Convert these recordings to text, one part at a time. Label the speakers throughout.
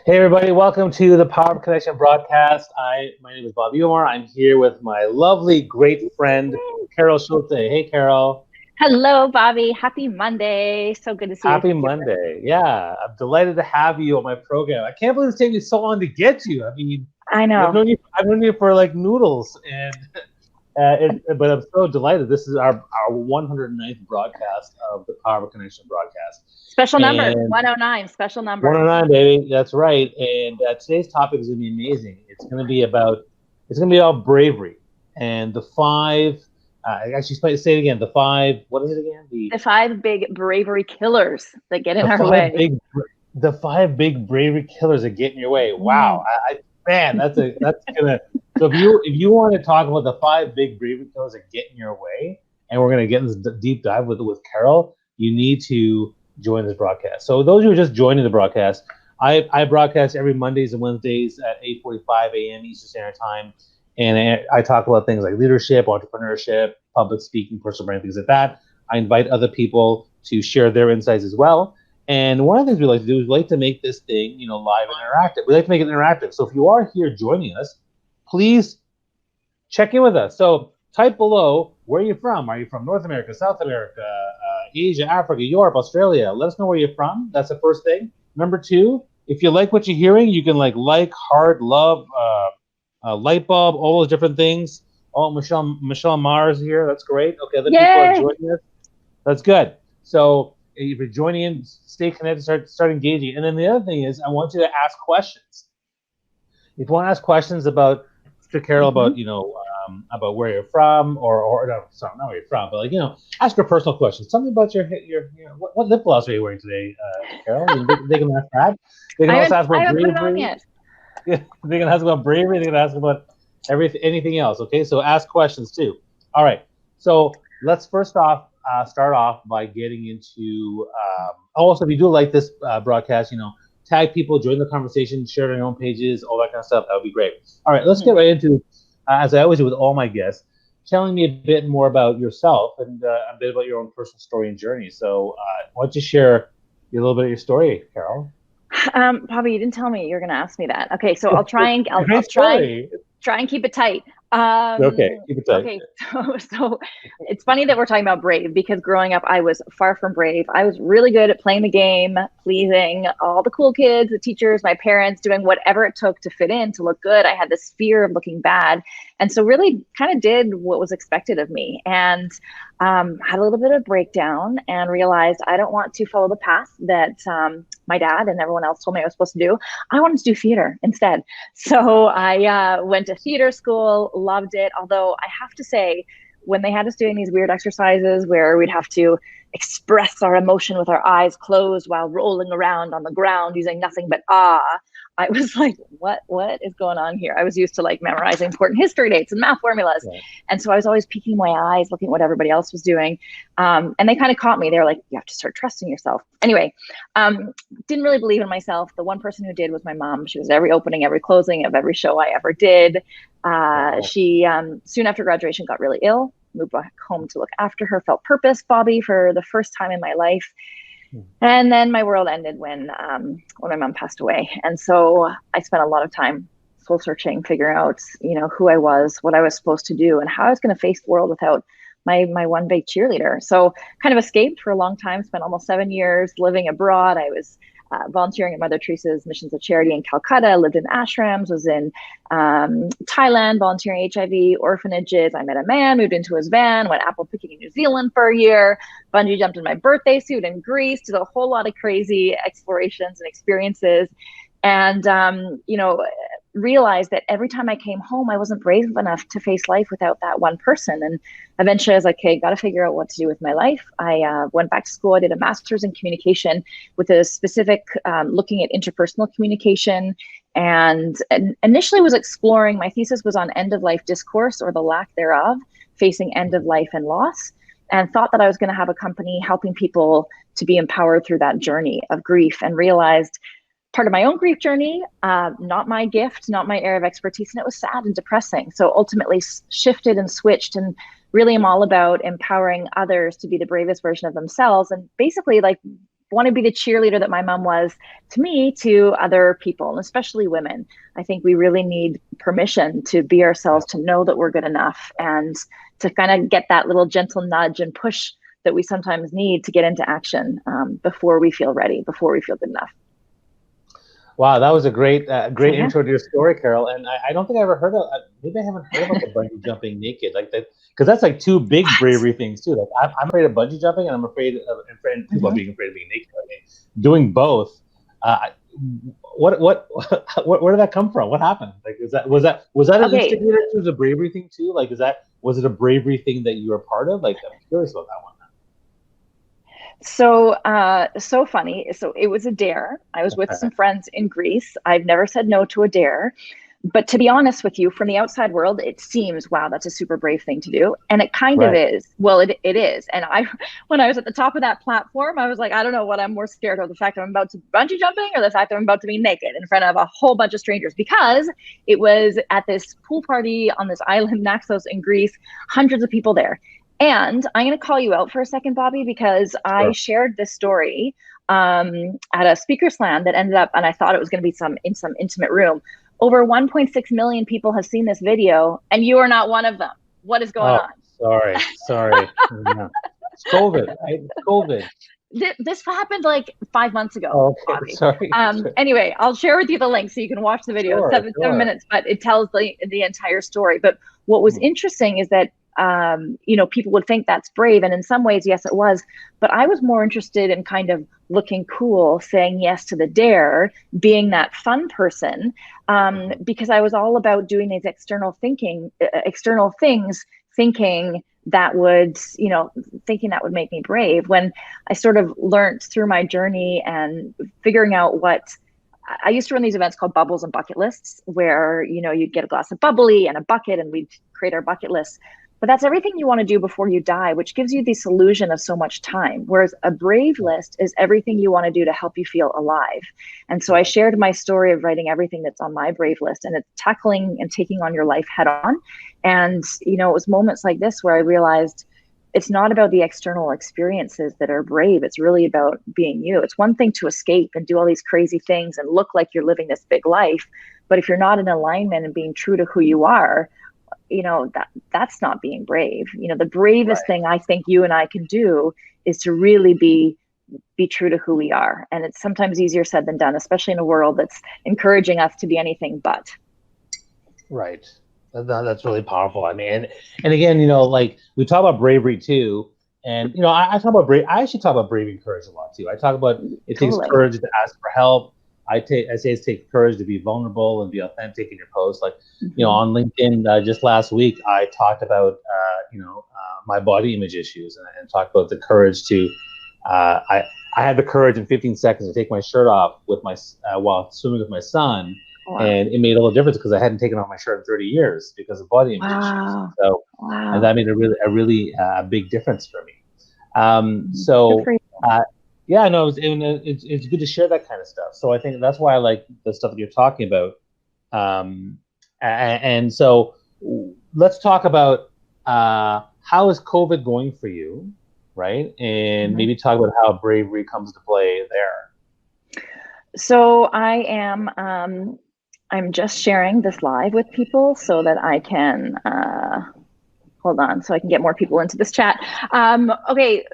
Speaker 1: Hey everybody, welcome to the Power of Connection broadcast. My name is Bob Umar. I'm here with my lovely, great friend, Carol Schulte. Hey Carol,
Speaker 2: Hello, Bobby. Happy Monday. So good to see you
Speaker 1: happy
Speaker 2: again.
Speaker 1: Monday. Yeah, I'm delighted to have you on my program. I can't believe it's taking me so long to get to you. I mean,
Speaker 2: I know.
Speaker 1: I've known you for like noodles, and but I'm so delighted. This is our 109th broadcast of the Power of Connection broadcast,
Speaker 2: Special number
Speaker 1: and
Speaker 2: 109, special number.
Speaker 1: 109, baby. That's right. And today's topic is going to be amazing. It's going to be about bravery and the five. Actually, say it again. The five. What is it again?
Speaker 2: The five big bravery killers that get in
Speaker 1: The
Speaker 2: our
Speaker 1: five
Speaker 2: way.
Speaker 1: big the five big bravery killers that get in your way. Wow.
Speaker 2: Mm.
Speaker 1: Man, that's gonna. So if you want to talk about the five big bravery killers that get in your way, and we're gonna get in this deep dive with Carol, you need to join this broadcast. So those who are just joining the broadcast, I broadcast every Mondays and Wednesdays at 8:45 a.m. Eastern Standard Time, and I talk about things like leadership, entrepreneurship, public speaking, personal branding, things like that. I invite other people to share their insights as well. And one of the things we like to do is we like to make this thing, live and interactive. We like to make it interactive. So if you are here joining us, please check in with us. So type below, where are you from? Are you from North America, South America, Asia, Africa, Europe, Australia? Let us know where you're from. That's the first thing. Number two, if you like what you're hearing, you can like, heart, love, light bulb, all those different things. Oh, Michelle Mars here. That's great. Okay, other people are
Speaker 2: Yay!
Speaker 1: joining us. That's good. So if you're joining in, stay connected, start engaging. And then the other thing is, I want you to ask questions. If you want to ask questions about to Carol
Speaker 2: hmm
Speaker 1: about where you're from, or no, sorry, not where you're from, but ask her personal questions. Tell me about what lip gloss are you wearing today, Carol? They can ask that. They can also ask
Speaker 2: I
Speaker 1: about
Speaker 2: haven't put it on
Speaker 1: bravery.
Speaker 2: yet.
Speaker 1: Yeah, they can ask about bravery. They can ask about anything else. Okay, so ask questions too. All right. So let's first off start off by getting into. Also, if you do like this broadcast, tag people, join the conversation, share their own pages, all that kind of stuff. That would be great. All right, let's
Speaker 2: hmm
Speaker 1: get right into, as I always do with all my guests, telling me a bit more about yourself and a bit about your own personal story and journey. So, why don't you share a little bit of your story, Carol?
Speaker 2: Bobby, you didn't tell me you're going to ask me that. Okay, so I'll
Speaker 1: Great story.
Speaker 2: try and keep it tight.
Speaker 1: Okay, keep it tight.
Speaker 2: Okay, so it's funny that we're talking about brave because growing up, I was far from brave. I was really good at playing the game, pleasing all the cool kids, the teachers, my parents, doing whatever it took to fit in, to look good. I had this fear of looking bad. And so really kind of did what was expected of me. And had a little bit of breakdown and realized I don't want to follow the path that my dad and everyone else told me I was supposed to do. I wanted to do theater instead. So I went to theater school, loved it. Although I have to say, when they had us doing these weird exercises where we'd have to express our emotion with our eyes closed while rolling around on the ground using nothing but I was like, what is going on here? I was used to like memorizing important history dates and math formulas.
Speaker 1: Right.
Speaker 2: And so I was always peeking my eyes, looking at what everybody else was doing. And they kind of caught me. They were like, you have to start trusting yourself. Anyway, didn't really believe in myself. The one person who did was my mom. She was at every opening, every closing of every show I ever did.
Speaker 1: Wow.
Speaker 2: She soon after graduation got really ill, moved back home to look after her, felt purpose, Bobby, for the first time in my life. And then my world ended when my mom passed away. And so I spent a lot of time soul searching, figuring out, who I was, what I was supposed to do, and how I was going to face the world without my one big cheerleader. So kind of escaped for a long time, spent almost 7 years living abroad. I was volunteering at Mother Teresa's Missions of Charity in Calcutta, lived in ashrams, was in Thailand, volunteering HIV orphanages. I met a man, moved into his van, went apple picking in New Zealand for a year, bungee jumped in my birthday suit in Greece, did a whole lot of crazy explorations and experiences. And, realized that every time I came home, I wasn't brave enough to face life without that one person. And eventually I was like, okay, got to figure out what to do with my life. I went back to school. I did a master's in communication with a specific looking at interpersonal communication. And initially was exploring, my thesis was on end of life discourse or the lack thereof, facing end of life and loss, and thought that I was going to have a company helping people to be empowered through that journey of grief, and realized part of my own grief journey, not my gift, not my area of expertise, and it was sad and depressing. So ultimately shifted and switched, and really am all about empowering others to be the bravest version of themselves, and basically like want to be the cheerleader that my mom was to me, to other people, and especially women. I think we really need permission to be ourselves, to know that we're good enough, and to kind of get that little gentle nudge and push that we sometimes need to get into action before we feel ready, before we feel good enough.
Speaker 1: Wow, that was a great intro to your story, Carol. And I don't think I ever heard of. Maybe I haven't heard about the bungee jumping naked like that, because that's like two big bravery things too. Like I'm afraid of bungee jumping, and I'm afraid of people being afraid of being naked. I mean, doing both. What where did that come from? What happened? Like, was that an instigator to the bravery thing too? Like, was it a bravery thing that you were part of? Like, I'm curious about that one.
Speaker 2: So funny. So it was a dare. I was with some friends in Greece. I've never said no to a dare. But to be honest with you, from the outside world, it seems, wow, that's a super brave thing to do. And it kind of is. Well, it is. And when I was at the top of that platform, I was like, I don't know what I'm more scared of, the fact that I'm about to bungee jumping or the fact that I'm about to be naked in front of a whole bunch of strangers, because it was at this pool party on this island, Naxos in Greece, hundreds of people there. And I'm going to call you out for a second, Bobby, because I shared this story at a speaker slam that ended up, and I thought it was going to be in some intimate room. Over 1.6 million people have seen this video, and you are not one of them. What is going on?
Speaker 1: Sorry. It's COVID. It's COVID.
Speaker 2: This happened like 5 months ago.
Speaker 1: Okay, Bobby. Sorry.
Speaker 2: Anyway, I'll share with you the link so you can watch the video. It's 7 minutes, but it tells the entire story. But what was interesting is that people would think that's brave. And in some ways, yes, it was. But I was more interested in kind of looking cool, saying yes to the dare, being that fun person, because I was all about doing these external things, thinking that would make me brave. When I sort of learned through my journey and figuring out I used to run these events called bubbles and bucket lists, where, you'd get a glass of bubbly and a bucket, and we'd create our bucket lists. But that's everything you want to do before you die, which gives you this illusion of so much time. Whereas a brave list is everything you want to do to help you feel alive. And so I shared my story of writing everything that's on my brave list, and it's tackling and taking on your life head on. And, it was moments like this where I realized it's not about the external experiences that are brave. It's really about being you. It's one thing to escape and do all these crazy things and look like you're living this big life. But if you're not in alignment and being true to who you are, that's not being brave. The bravest thing I think you and I can do is to really be true to who we are. And it's sometimes easier said than done, especially in a world that's encouraging us to be anything but.
Speaker 1: Right. That's really powerful. I mean, and again, like we talk about bravery too. And, I talk about I actually talk about bravery and courage a lot too. I talk about it takes courage to ask for help. I say it takes courage to be vulnerable and be authentic in your posts. Like, on LinkedIn, just last week, I talked about, my body image issues and talked about the courage to, I had the courage in 15 seconds to take my shirt off with while swimming with my son. Wow. And it made a little difference because I hadn't taken off my shirt in 30 years because of body image issues. So, and that made a really big difference for me. Yeah, no, it's good to share that kind of stuff. So I think that's why I like the stuff that you're talking about. And so let's talk about how is COVID going for you, right? And maybe talk about how bravery comes to play there.
Speaker 2: So I'm just sharing this live with people so that I can, hold on, so I can get more people into this chat. Okay,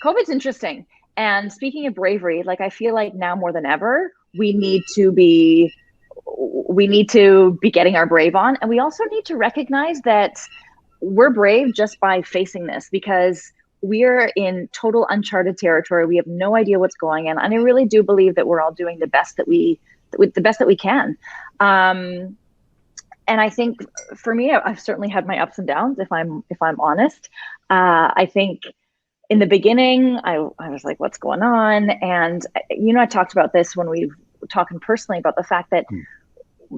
Speaker 2: COVID's interesting. And speaking of bravery, like I feel like now more than ever, we need to be getting our brave on. And we also need to recognize that we're brave just by facing this, because we're in total uncharted territory. We have no idea what's going on. And I really do believe that we're all doing the best that we can. And I think for me, I've certainly had my ups and downs, if I'm honest. I think in the beginning, I was like, what's going on? And, I talked about this when we were talking personally about the fact that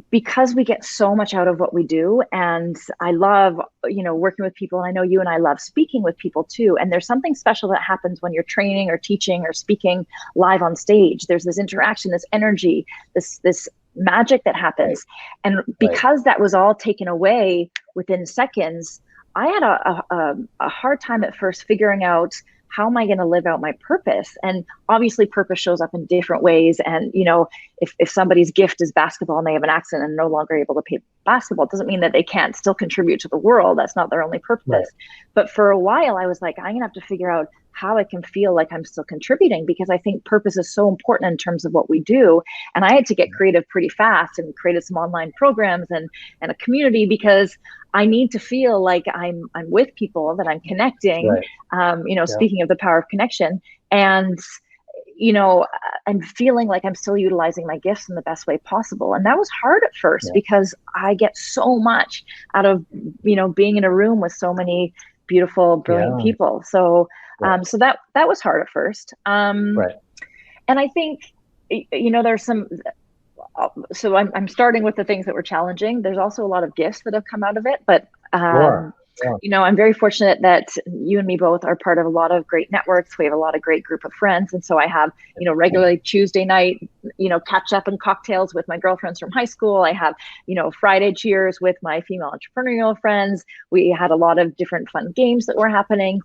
Speaker 2: because we get so much out of what we do, and I love, working with people, and I know you and I love speaking with people too. And there's something special that happens when you're training or teaching or speaking live on stage. There's this interaction, this energy, this magic that happens. Right. And because that was all taken away within seconds, I had a hard time at first figuring out how am I going to live out my purpose? And obviously purpose shows up in different ways. And, if somebody's gift is basketball and they have an accident and no longer able to play basketball, it doesn't mean that they can't still contribute to the world. That's not their only purpose.
Speaker 1: Right.
Speaker 2: But for a while I was like, I'm gonna have to figure out how I can feel like I'm still contributing, because I think purpose is so important in terms of what we do. And I had to get creative pretty fast and created some online programs and a community, because I need to feel like I'm with people, that I'm connecting.
Speaker 1: Right.
Speaker 2: Speaking of the power of connection, and I'm feeling like I'm still utilizing my gifts in the best way possible. And that was hard at first because I get so much out of, being in a room with so many beautiful, brilliant people. So, so that was hard at first.
Speaker 1: Right.
Speaker 2: And I think, there's some, so I'm starting with the things that were challenging. There's also a lot of gifts that have come out of it, but,
Speaker 1: Sure.
Speaker 2: I'm very fortunate that you and me both are part of a lot of great networks. We have a lot of great group of friends. And so I have, regularly Tuesday night, catch up and cocktails with my girlfriends from high school. I have, Friday cheers with my female entrepreneurial friends. We had a lot of different fun games that were happening.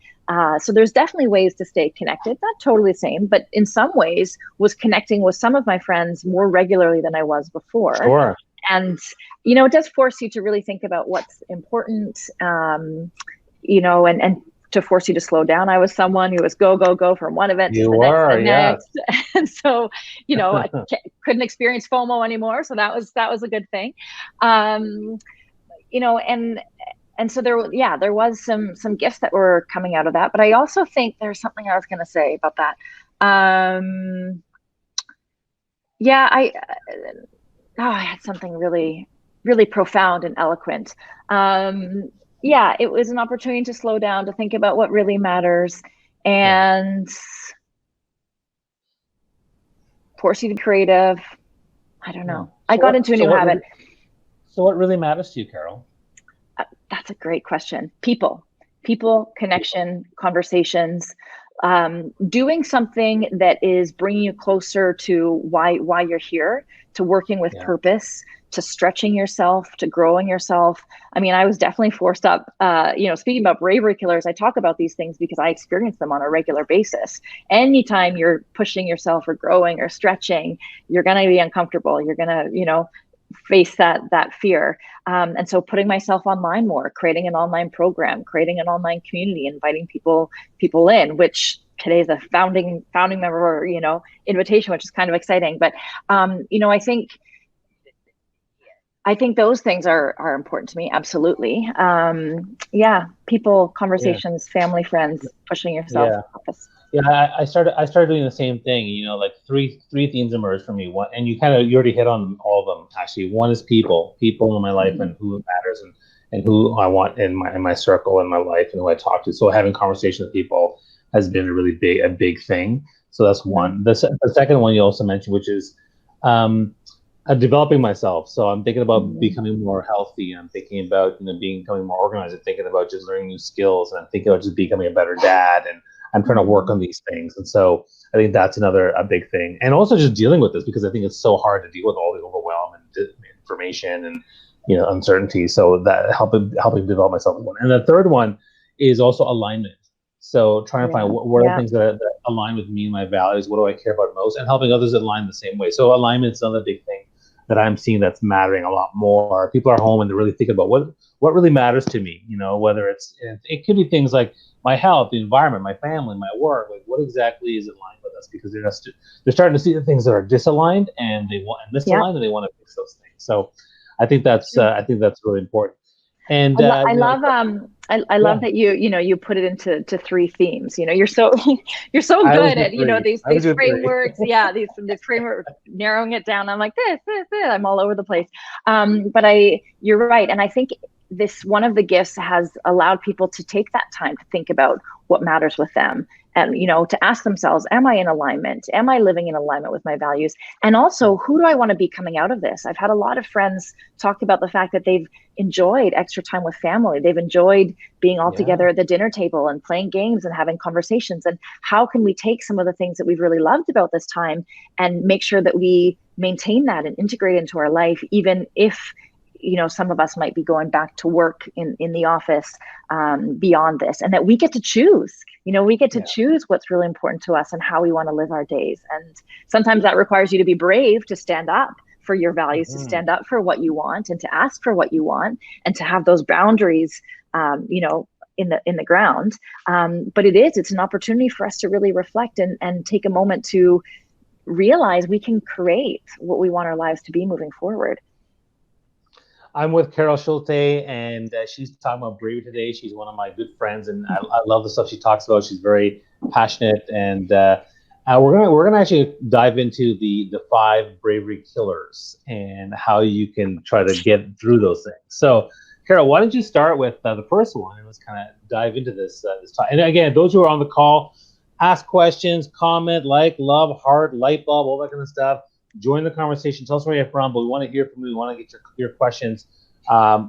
Speaker 2: So there's definitely ways to stay connected, not totally the same, but in some ways was connecting with some of my friends more regularly than I was before.
Speaker 1: Sure.
Speaker 2: And, it does force you to really think about what's important, and to force you to slow down. I was someone who was go from one event to the next. And so, I couldn't experience FOMO anymore. So that was a good thing. And so there was some gifts that were coming out of that. But I also think there's something I was going to say about that. I had something really, really profound and eloquent. It was an opportunity to slow down, to think about what really matters, and force you to be creative. I don't know. I got into a new habit.
Speaker 1: So what really matters to you, Carol?
Speaker 2: That's a great question. People, connection, conversations, doing something that is bringing you closer to why you're here, to working with purpose, to stretching yourself, to growing yourself. I mean, I was definitely forced up, speaking about bravery killers, I talk about these things because I experience them on a regular basis. Anytime you're pushing yourself or growing or stretching, you're going to be uncomfortable. You're going to, face that fear. And so putting myself online more, creating an online program, creating an online community, inviting people in, which today is a founding member, invitation, which is kind of exciting. But, I think those things are important to me. Absolutely. People, conversations, family, friends, pushing yourself.
Speaker 1: I started doing the same thing. Like three themes emerged for me. One, and you already hit on all of them. Actually, one is people in my life, and who matters, and who I want in my circle in my life, and who I talk to. So having conversations with people has been a big thing. So that's one. The second one you also mentioned, which is developing myself. So I'm thinking about becoming more healthy. I'm thinking about becoming more organized. I'm thinking about just learning new skills. And I'm thinking about just becoming a better dad. And I'm trying to work on these things. And so I think that's a big thing. And also just dealing with this, because I think it's so hard to deal with all the overwhelm and information and uncertainty. So that helping develop myself. And the third one is also alignment. So trying to find what are the things that align with me and my values. What do I care about most? And helping others align the same way. So alignment is another big thing that I'm seeing that's mattering a lot more. People are home and they're really thinking about what really matters to me. Whether it could be things like my health, the environment, my family, my work. Like what exactly is aligned with us? Because they're starting to see the things that are disaligned and misaligned, and they want to fix those things. So I think that's really important. And
Speaker 2: I love that you put it into three themes. You're so good at these frameworks. These frameworks, narrowing it down. I'm like this. I'm all over the place. But you're right, and I think one of the gifts has allowed people to take that time to think about what matters with them, and to ask themselves, am I in alignment? Am I living in alignment with my values? And also, who do I want to be coming out of this? I've had a lot of friends talk about the fact that they've enjoyed extra time with family. They've enjoyed being all together at the dinner table and playing games and having conversations. And how can we take some of the things that we've really loved about this time and make sure that we maintain that and integrate it into our life, even if some of us might be going back to work in the office beyond this, and that we get to choose. We get to choose what's really important to us and how we want to live our days. And sometimes that requires you to be brave, to stand up for your values, to stand up for what you want, and to ask for what you want, and to have those boundaries, in the ground. But it's an opportunity for us to really reflect and take a moment to realize we can create what we want our lives to be moving forward.
Speaker 1: I'm with Carol Schulte, and she's talking about Bravery today. She's one of my good friends, and I love the stuff she talks about. She's very passionate, and we're gonna actually dive into the 5 bravery killers and how you can try to get through those things. So, Carol, why don't you start with the first one, and let's kind of dive into this time. And again, those who are on the call, ask questions, comment, like, love, heart, light bulb, all that kind of stuff. Join the conversation. Tell us where you're from, but we want to hear from you. We want to get your questions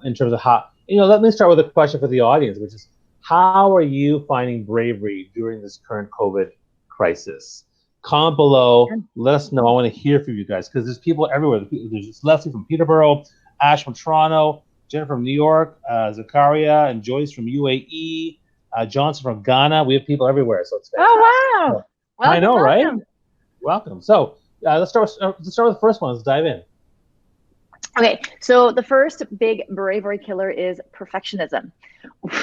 Speaker 1: in terms of how, let me start with a question for the audience, which is, how are you finding bravery during this current COVID crisis? Comment below. Let us know. I want to hear from you guys, because there's people everywhere. There's Leslie from Peterborough, Ash from Toronto, Jennifer from New York, Zakaria and Joyce from UAE, Johnson from Ghana. We have people everywhere, so it's fantastic.
Speaker 2: Oh, wow.
Speaker 1: Welcome, I know, right? Welcome. So let's start with the first one. Let's dive in.
Speaker 2: Okay, so the first big bravery killer is perfectionism.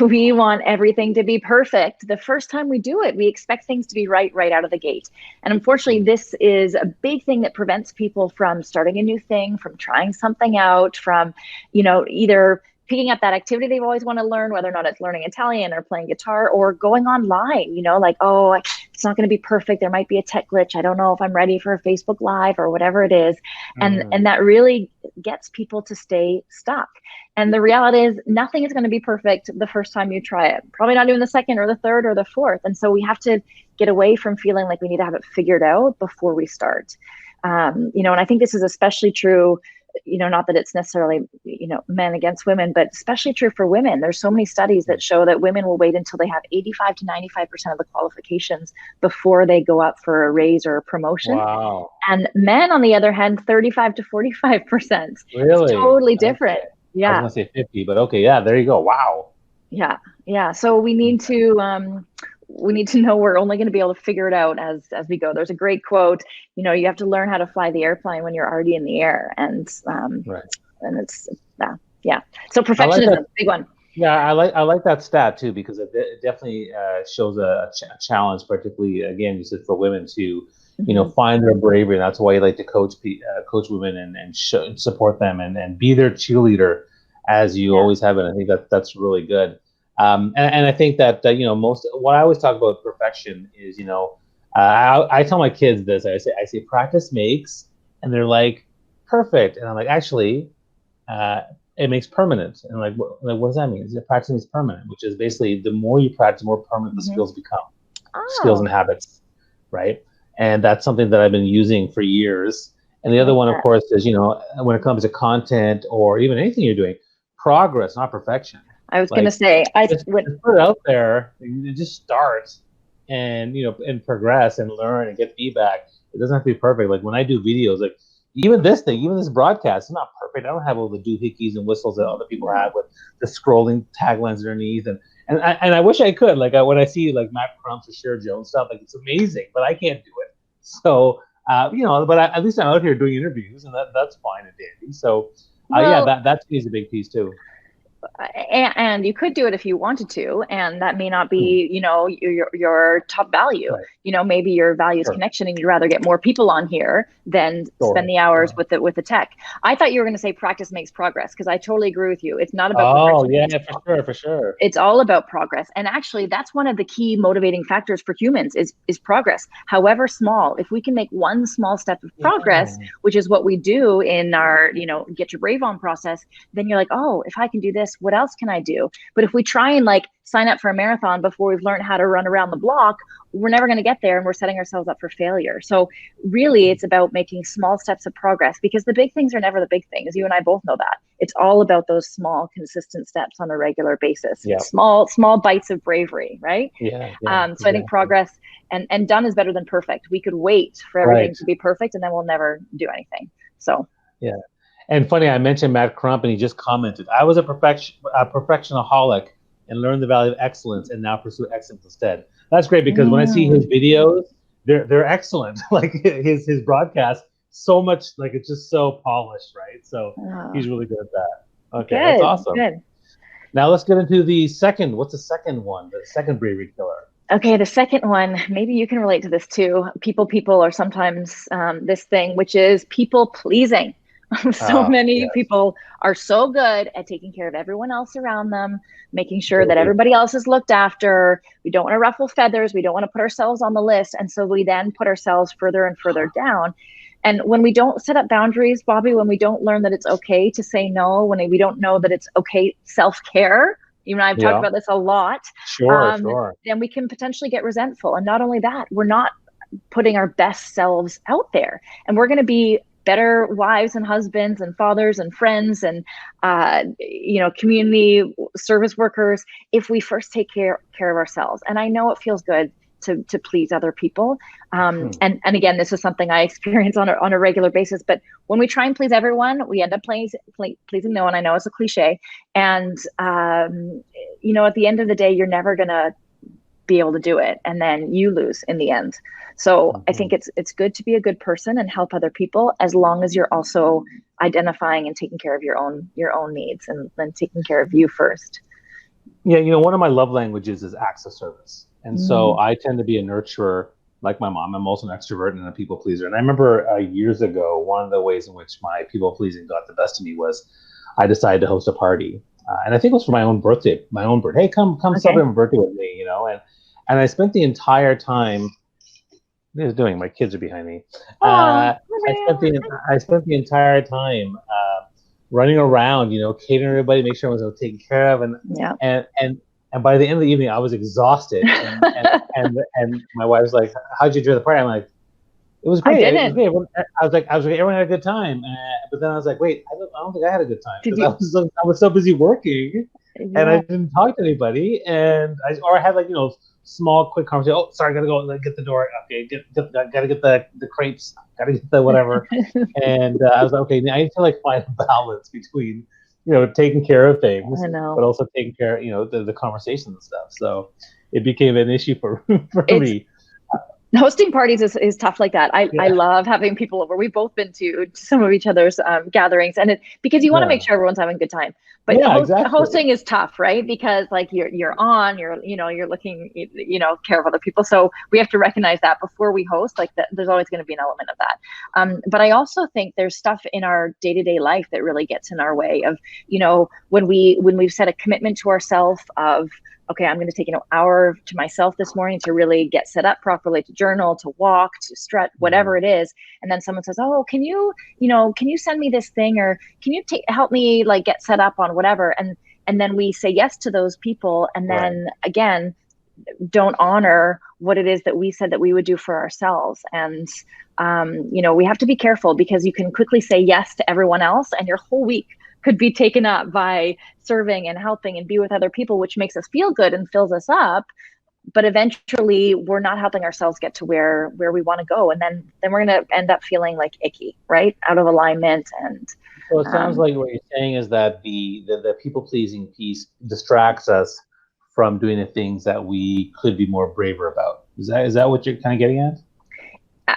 Speaker 2: We want everything to be perfect. The first time we do it, we expect things to be right out of the gate. And unfortunately, this is a big thing that prevents people from starting a new thing, from trying something out, from, either picking up that activity they've always want to learn, whether or not it's learning Italian or playing guitar or going online, like, oh, it's not going to be perfect. There might be a tech glitch. I don't know if I'm ready for a Facebook Live or whatever it is. And that really gets people to stay stuck. And the reality is nothing is going to be perfect the first time you try it. Probably not even the second or the third or the fourth. And so we have to get away from feeling like we need to have it figured out before we start. And I think this is especially true, not that it's necessarily, men against women, but especially true for women. There's so many studies that show that women will wait until they have 85 to 95% of the qualifications before they go up for a raise or a promotion.
Speaker 1: Wow.
Speaker 2: And men, on the other hand, 35 to 45%.
Speaker 1: Really?
Speaker 2: It's totally different.
Speaker 1: Okay.
Speaker 2: Yeah.
Speaker 1: I was going to say 50, but okay. Yeah, there you go. Wow.
Speaker 2: Yeah. So we need to know we're only going to be able to figure it out as we go. There's a great quote, you have to learn how to fly the airplane when you're already in the air. And
Speaker 1: right.
Speaker 2: And it's so perfectionism, big one.
Speaker 1: Yeah, I like that stat too, because it definitely shows a challenge, particularly, again, you said, for women to find their bravery. And that's why you like to coach women and support them and be their cheerleader, as you always have. And I think that's really good. And I think that what I always talk about perfection is, I tell my kids this. I say practice makes, and they're like, perfect. And I'm like, actually, it makes permanent. And like what does that mean? Practice makes permanent, which is basically the more you practice, the more permanent the skills become. Skills and habits, right? And that's something that I've been using for years. And the other one, of course, is, when it comes to content or even anything you're doing, progress, not perfection.
Speaker 2: I was going to say,
Speaker 1: just put it out there. You just start and progress and learn and get feedback. It doesn't have to be perfect. Like when I do videos, like even this broadcast, it's not perfect. I don't have all the doohickeys and whistles that other people have with the scrolling taglines underneath. And I wish I could. Like when I see like Matt Crumps or Cher Jones stuff, like it's amazing, but I can't do it. So but at least I'm out here doing interviews, and that's fine and dandy. So that is a big piece too.
Speaker 2: And you could do it if you wanted to, and that may not be your top value. Right. Maybe your value is connection, and you'd rather get more people on here than spend the hours with the tech. I thought you were going to say practice makes progress, because I totally agree with you. It's not about
Speaker 1: for sure.
Speaker 2: It's all about progress. And actually, that's one of the key motivating factors for humans is progress, however small. If we can make one small step of progress, which is what we do in our get your brave on process, then you're like, oh, if I can do this, what else can I do? But if we try and sign up for a marathon before we've learned how to run around the block, we're never going to get there, and we're setting ourselves up for failure. So really, it's about making small steps of progress, because the big things are never the big things. You and I both know that. It's all about those small, consistent steps on a regular basis. Yeah. Small bites of bravery, right? So I think progress and done is better than perfect. We could wait for everything to be perfect, and then we'll never do anything. So
Speaker 1: yeah. And funny, I mentioned Matt Crump, and he just commented, "I was a perfectionaholic and learned the value of excellence, and now pursue excellence instead." That's great because when I see his
Speaker 2: Mm,
Speaker 1: videos, they're excellent. Like his broadcast, so much like it's just so polished, right? So
Speaker 2: oh,
Speaker 1: he's really good at that. Okay, that's
Speaker 2: good,
Speaker 1: awesome.
Speaker 2: good.
Speaker 1: Now let's get into the second. What's the second one? The second bravery killer.
Speaker 2: Okay, the second one, maybe you can relate to this too. People are sometimes this thing, which is people pleasing. So many
Speaker 1: Yes,
Speaker 2: people are so good at taking care of everyone else around them, making sure that
Speaker 1: totally.
Speaker 2: everybody else is looked after. We don't want to ruffle feathers. We don't want to put ourselves on the list. And so we then put ourselves further and further down. And when we don't set up boundaries, Bobby, when we don't learn that it's okay to say no, when we don't know that it's okay, self care, you and I have talked
Speaker 1: Yeah,
Speaker 2: about this a lot,
Speaker 1: sure, sure.
Speaker 2: then we can potentially get resentful. And not only that, we're not putting our best selves out there. And we're going to be better wives and husbands and fathers and friends and community service workers if we first take care of ourselves. And I know it feels good to please other people. And again, this is something I experience on a regular basis. But when we try and please everyone, we end up pleasing no one. I know it's a cliche. And, at the end of the day, you're never going to be able to do it, and then you lose in the end. So I think it's good to be a good person and help other people, as long as you're also identifying and taking care of your own needs, and then taking care of you first.
Speaker 1: Yeah, one of my love languages is acts of service. And so
Speaker 2: Mm,
Speaker 1: I tend to be a nurturer like my mom. I'm also an extrovert and a people pleaser. And I remember years ago, one of the ways in which my people pleasing got the best of me was I decided to host a party. And I think it was for my own birthday, Hey, come
Speaker 2: okay.
Speaker 1: celebrate my birthday with me. And I spent the entire time, what is doing? My kids are behind me.
Speaker 2: Oh,
Speaker 1: I spent the entire time running around, catering everybody, make sure everyone was taken care of,
Speaker 2: yeah.
Speaker 1: and and and by the end of the evening, I was exhausted, and my wife was like, "How'd you enjoy the party?" I'm like, "It was
Speaker 2: I
Speaker 1: great. It was
Speaker 2: didn't.
Speaker 1: great." I was like, everyone had a good time, but then I was like, "Wait, I don't think I had a good time
Speaker 2: Did
Speaker 1: because
Speaker 2: you?
Speaker 1: I was so busy working, and I
Speaker 2: Yeah.
Speaker 1: didn't talk to anybody, or I had like small quick conversation. Oh, sorry, gotta go like, get the door. Okay, gotta get the crepes. Gotta get the whatever. And I was like, okay, I need to like find a balance between taking care of things,
Speaker 2: I know.
Speaker 1: but also taking care, the conversations and stuff. So it became an issue for for
Speaker 2: It's
Speaker 1: me.
Speaker 2: hosting parties is tough like that. I
Speaker 1: Yeah,
Speaker 2: love having people over. We've both been to some of each other's gatherings, and because you want to make
Speaker 1: yeah,
Speaker 2: sure everyone's having a good time. But
Speaker 1: yeah, exactly.
Speaker 2: hosting is tough, right? Because like you're looking, care of other people. So we have to recognize that before we host. Like that, there's always going to be an element of that. But I also think there's stuff in our day-to-day life that really gets in our way of, when we've set a commitment to ourselves of, okay, I'm going to take an hour to myself this morning to really get set up properly, to journal, to walk, to stretch, whatever
Speaker 1: Mhm.
Speaker 2: it is. And then someone says, oh, can you send me this thing, or can you help me like get set up on whatever? And then we say yes to those people. And
Speaker 1: Right.
Speaker 2: then again, don't honor what it is that we said that we would do for ourselves. And, we have to be careful, because you can quickly say yes to everyone else, and your whole week could be taken up by serving and helping and be with other people, which makes us feel good and fills us up. But eventually we're not helping ourselves get to where we want to go. And then we're going to end up feeling like icky, right? Out of alignment. And
Speaker 1: So it sounds
Speaker 2: um,
Speaker 1: like what you're saying is that the people pleasing piece distracts us from doing the things that we could be more braver about. Is that what you're kind of getting at?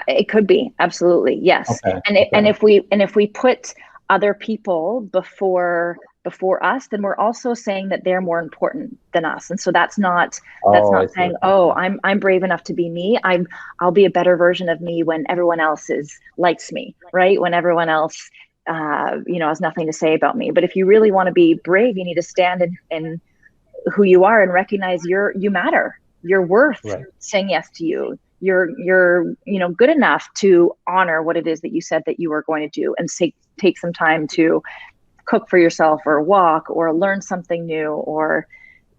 Speaker 2: it could be, absolutely, yes.
Speaker 1: Okay.
Speaker 2: And
Speaker 1: Okay.
Speaker 2: if we put other people before us, then we're also saying that they're more important than us. And so that's
Speaker 1: Oh, I
Speaker 2: not
Speaker 1: see
Speaker 2: saying,
Speaker 1: what you're
Speaker 2: oh,
Speaker 1: saying.
Speaker 2: I'm brave enough to be me. I'll be a better version of me when everyone else likes me, right? When everyone else has nothing to say about me. But if you really want to be brave, you need to stand in who you are and recognize you matter. You're worth
Speaker 1: Right.
Speaker 2: saying yes to you. You're good enough to honor what it is that you said that you were going to do, and take some time to cook for yourself, or walk, or learn something new, or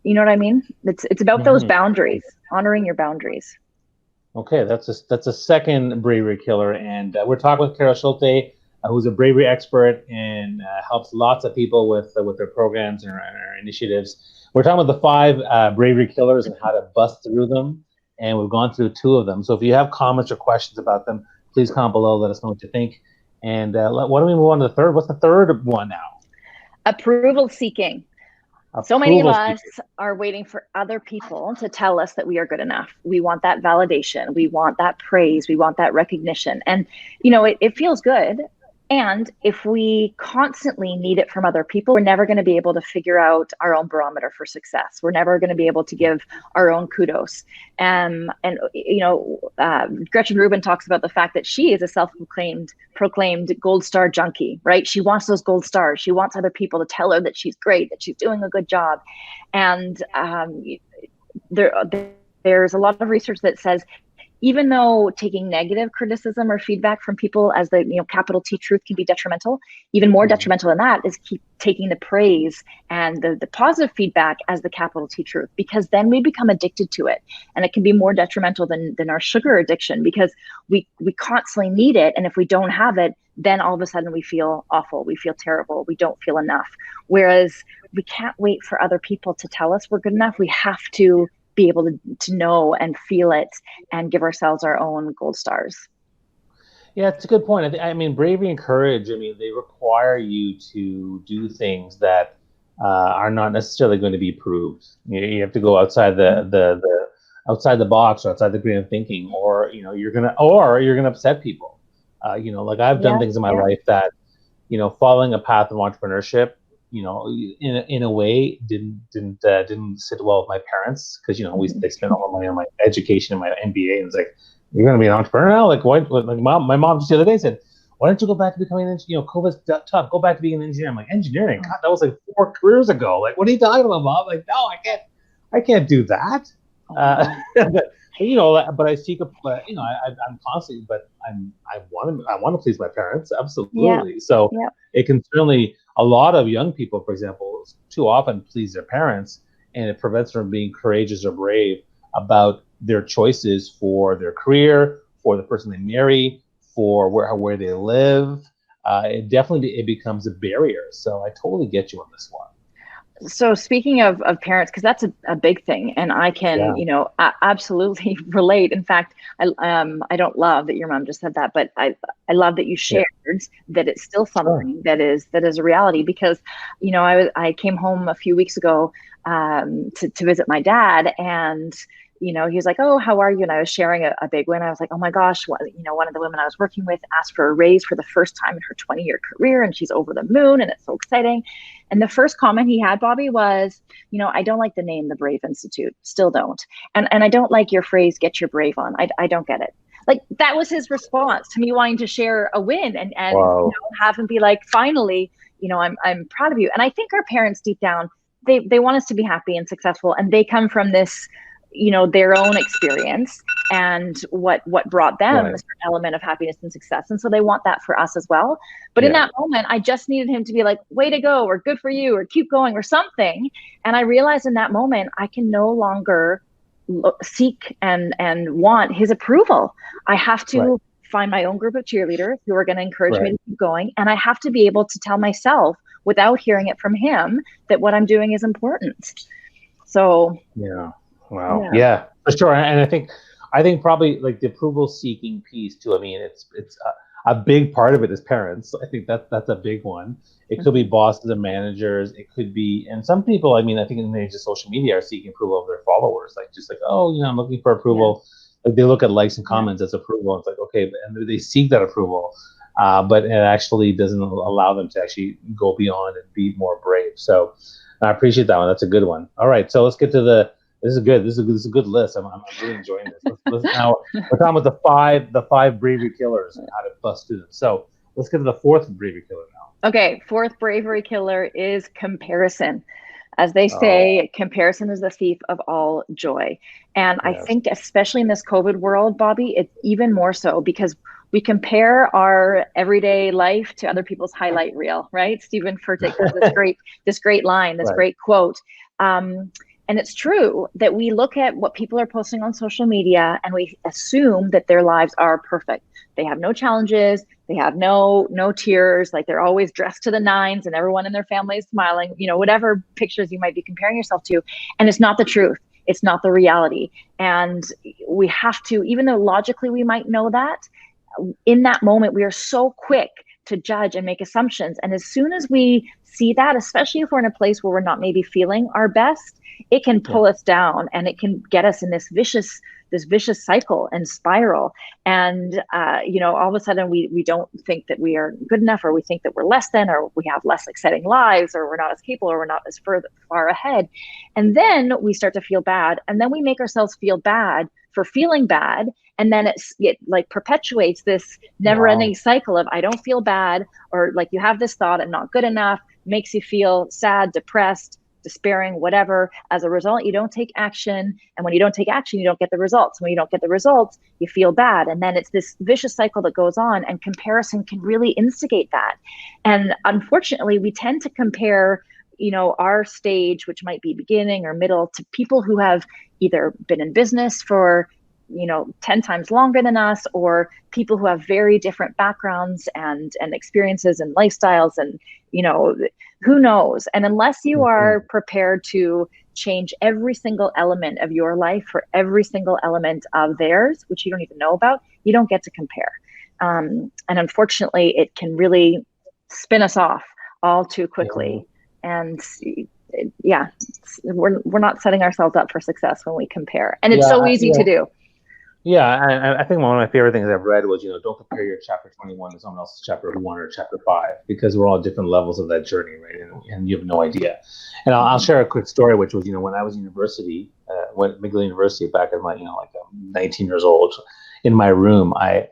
Speaker 2: you know what I mean? It's about those
Speaker 1: Hmm.
Speaker 2: boundaries, honoring your boundaries.
Speaker 1: Okay, that's a second bravery killer, and we're talking with Carol Schulte, who's a bravery expert and helps lots of people with their programs and our initiatives. We're talking about the five bravery killers and how to bust through them, and we've gone through two of them. So if you have comments or questions about them, please comment below. Let us know what you think. And why don't we move on to the third? What's the third one now?
Speaker 2: Approval seeking. So many of
Speaker 1: Approval
Speaker 2: us
Speaker 1: seeking.
Speaker 2: are waiting for other people to tell us that we are good enough. We want that validation. We want that praise. We want that recognition. And, it feels good. And if we constantly need it from other people, we're never going to be able to figure out our own barometer for success. We're never going to be able to give our own kudos. Gretchen Rubin talks about the fact that she is a proclaimed gold star junkie, right? She wants those gold stars. She wants other people to tell her that she's great, that she's doing a good job. And there's a lot of research that says even though taking negative criticism or feedback from people as the capital T truth can be detrimental, even more detrimental than that is keep taking the praise and the positive feedback as the capital T truth, because then we become addicted to it, and it can be more detrimental than our sugar addiction, because we constantly need it, and if we don't have it, then all of a sudden we feel awful, we feel terrible, we don't feel enough. Whereas we can't wait for other people to tell us we're good enough. We have to be able to know and feel it and give ourselves our own gold stars.
Speaker 1: Yeah, it's a good point. I mean, bravery and courage, I mean, they require you to do things that are not necessarily going to be proved. You have to go outside the outside the box or outside the green of thinking, or you're gonna upset people. Like I've done things in my life that, following a path of entrepreneurship, in a way didn't sit well with my parents, because they spent all my money on my education and my MBA, and it's like, you're going to be an entrepreneur now? Like what? Like my mom just the other day said, why don't you go back to becoming an engineer? COVID's tough. Go back to being an engineer. I'm like, engineering? God, that was like 4 careers ago. Like, what are you talking about, Mom? Like, no, I can't do that. But I seek I'm constantly, but I want to please my parents, absolutely.
Speaker 2: Yeah.
Speaker 1: So
Speaker 2: Yeah.
Speaker 1: it can certainly, a lot of young people, for example, too often please their parents, and it prevents them from being courageous or brave about their choices for their career, for the person they marry, for where they live. It becomes a barrier. So I totally get you on this one.
Speaker 2: So speaking of parents, because that's a big thing, and I can, absolutely relate. In fact, I don't love that your mom just said that, but I love that you shared that it's still something that is a reality, because, I came home a few weeks ago to visit my dad, and he was like, oh, how are you? And I was sharing a big win. I was like, oh my gosh, one of the women I was working with asked for a raise for the first time in her 20-year career, and she's over the moon, and it's so exciting. And the first comment he had, Bobby, was, I don't like the name, the Brave Institute. Still don't. And I don't like your phrase, get your brave on. I don't get it. Like, that was his response to me wanting to share a win and have him be like, finally, I'm proud of you. And I think our parents deep down, they want us to be happy and successful. And they come from this, their own experience and what brought them a certain element of happiness and success. And so they want that for us as well. But in that moment, I just needed him to be like, way to go, or good for you, or keep going, or something. And I realized in that moment, I can no longer seek and want his approval. I have to find my own group of cheerleaders who are going to encourage me to keep going. And I have to be able to tell myself, without hearing it from him, that what I'm doing is important. So
Speaker 1: wow. Yeah, for sure. And I think probably like the approval seeking piece too. I mean, it's a big part of it is parents. I think that's a big one. It could be bosses and managers. It could be, and some people, I mean, I think in the age of social media, are seeking approval of their followers. Like, just like, oh, I'm looking for approval. Like, they look at likes and comments as approval. It's like, okay, and they seek that approval, but it actually doesn't allow them to actually go beyond and be more brave. So I appreciate that one. That's a good one. All right, so let's get to this is good. This is a good list. I'm really enjoying this. Let's now, we're talking about the five bravery killers and how to bust through them. So let's get to the fourth bravery killer now.
Speaker 2: Okay, fourth bravery killer is comparison. As they say, comparison is the thief of all joy. And I think especially in this COVID world, Bobby, it's even more so, because we compare our everyday life to other people's highlight reel, right? Stephen Furtick has this great line, this great quote. And it's true that we look at what people are posting on social media and we assume that their lives are perfect. They have no challenges. They have no tears. Like, they're always dressed to the nines and everyone in their family is smiling, whatever pictures you might be comparing yourself to. And it's not the truth. It's not the reality. And we have to, even though logically we might know that, in that moment, we are so quick to judge and make assumptions. And as soon as we see that, especially if we're in a place where we're not maybe feeling our best, it can
Speaker 1: Yeah.
Speaker 2: pull us down and it can get us in this vicious cycle and spiral. And all of a sudden we don't think that we are good enough, or we think that we're less than, or we have less exciting lives, or we're not as capable, or we're not as far ahead. And then we start to feel bad, and then we make ourselves feel bad for feeling bad. And then it like perpetuates this never ending cycle of, I don't feel bad, or like you have this thought, I'm not good enough, makes you feel sad, depressed, despairing, whatever. As a result, you don't take action. And when you don't take action, you don't get the results. When you don't get the results, you feel bad. And then it's this vicious cycle that goes on, and comparison can really instigate that. And unfortunately, we tend to compare, our stage, which might be beginning or middle, to people who have either been in business for 10 times longer than us, or people who have very different backgrounds and experiences and lifestyles, and who knows. And unless you are prepared to change every single element of your life for every single element of theirs, which you don't even know about, you don't get to compare. And unfortunately, it can really spin us off all too quickly. And we're not setting ourselves up for success when we compare, and it's so easy to do.
Speaker 1: Yeah, I think one of my favorite things I've read was, don't compare your chapter 21 to someone else's chapter 1 or chapter 5, because we're all at different levels of that journey, right? And you have no idea. And I'll share a quick story, which was, when I was in university, went to McGill University back in my, 19 years old, in my room, I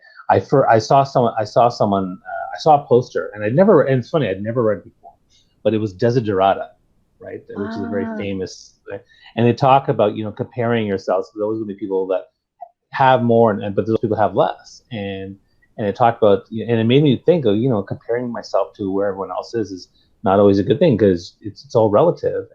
Speaker 1: saw a poster, and and it's funny, I'd never read it before, but it was Desiderata, right? Which is a very famous, right? And they talk about, comparing yourselves. Those are the people that have more, but those people have less. And it talked about, and it made me think of, comparing myself to where everyone else is not always a good thing, because it's all relative.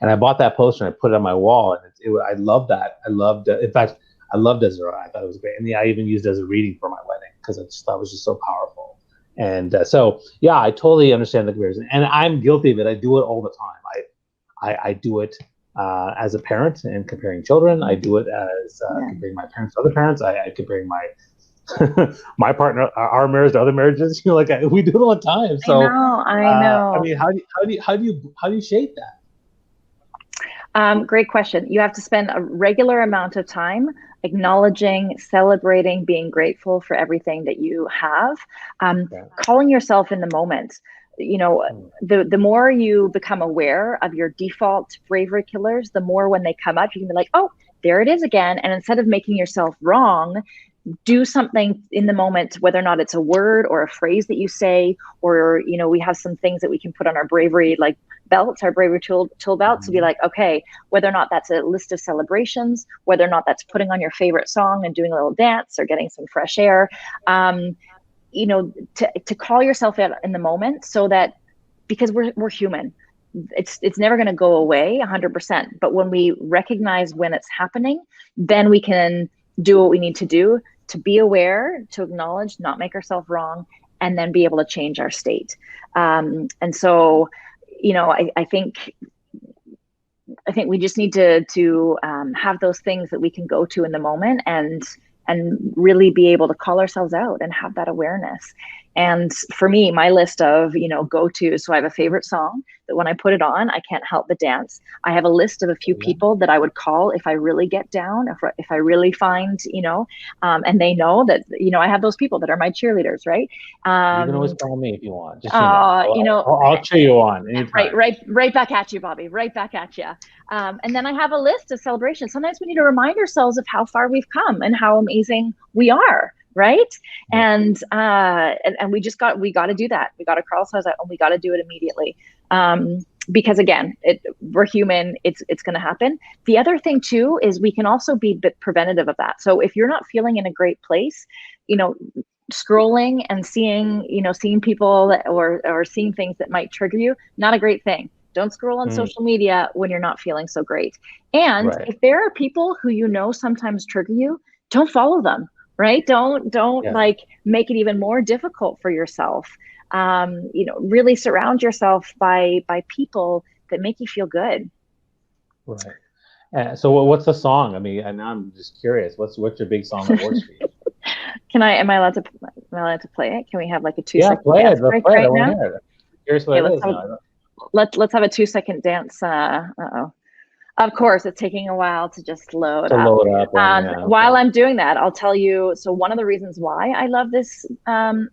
Speaker 1: And I bought that poster and I put it on my wall, and I loved that. In fact, I loved Desiree. I thought it was great. And I even used it as a reading for my wedding, because I just thought it was just so powerful. And so, yeah, I totally understand the comparison, and I'm guilty of it. I do it all the time. I do it as a parent and comparing children. I do it as comparing my parents to other parents. I comparing my my partner, our marriage to other marriages. We do it all the time. So
Speaker 2: I know.
Speaker 1: I mean, how do you shape that?
Speaker 2: Great question. You have to spend a regular amount of time acknowledging, celebrating, being grateful for everything that you have, calling yourself in the moment. The more you become aware of your default bravery killers, the more when they come up, you can be like, oh, there it is again. And instead of making yourself wrong, do something in the moment, whether or not it's a word or a phrase that you say, or, we have some things that we can put on our bravery, like belts, our bravery tool belts, to be like, okay, whether or not that's a list of celebrations, whether or not that's putting on your favorite song and doing a little dance or getting some fresh air, to call yourself out in the moment, so that, because we're human, it's never going to go away 100%. But when we recognize when it's happening, then we can do what we need to do to be aware, to acknowledge, not make ourselves wrong, and then be able to change our state. And so, I think we just need to have those things that we can go to in the moment, and really be able to call ourselves out and have that awareness. And for me, my list of, go-to, so I have a favorite song that when I put it on, I can't help but dance. I have a list of a few people that I would call if I really get down, if I really find, and they know that, I have those people that are my cheerleaders, right?
Speaker 1: You can always call me if you want. Just, I'll cheer you on anytime.
Speaker 2: Right back at you, Bobby. Right back at you. And then I have a list of celebrations. Sometimes we need to remind ourselves of how far we've come and how amazing we are. Right. And we got to do that. We got to call ourselves out, and we got to do it immediately. Because again, we're human. It's going to happen. The other thing too, is we can also be a bit preventative of that. So if you're not feeling in a great place, scrolling and seeing people or seeing things that might trigger you, not a great thing. Don't scroll on social media when you're not feeling so great. And if there are people who sometimes trigger you, don't follow them. Right? Don't like make it even more difficult for yourself. Really surround yourself by people that make you feel good.
Speaker 1: Right. So what's the song? I mean, and now I'm just curious. What's your big song that works for you?
Speaker 2: Am I allowed to play it? Can we have like a two
Speaker 1: Yeah,
Speaker 2: second
Speaker 1: play it.
Speaker 2: dance
Speaker 1: Let's
Speaker 2: break
Speaker 1: play it. I
Speaker 2: right
Speaker 1: want
Speaker 2: now?
Speaker 1: to hear it. Curious
Speaker 2: Okay,
Speaker 1: what it is now.
Speaker 2: let's have a 2 second dance. Uh-oh. Of course, it's taking a while to just load
Speaker 1: To
Speaker 2: up.
Speaker 1: load up and yeah,
Speaker 2: While
Speaker 1: okay.
Speaker 2: I'm doing that, I'll tell you. So one of the reasons why I love this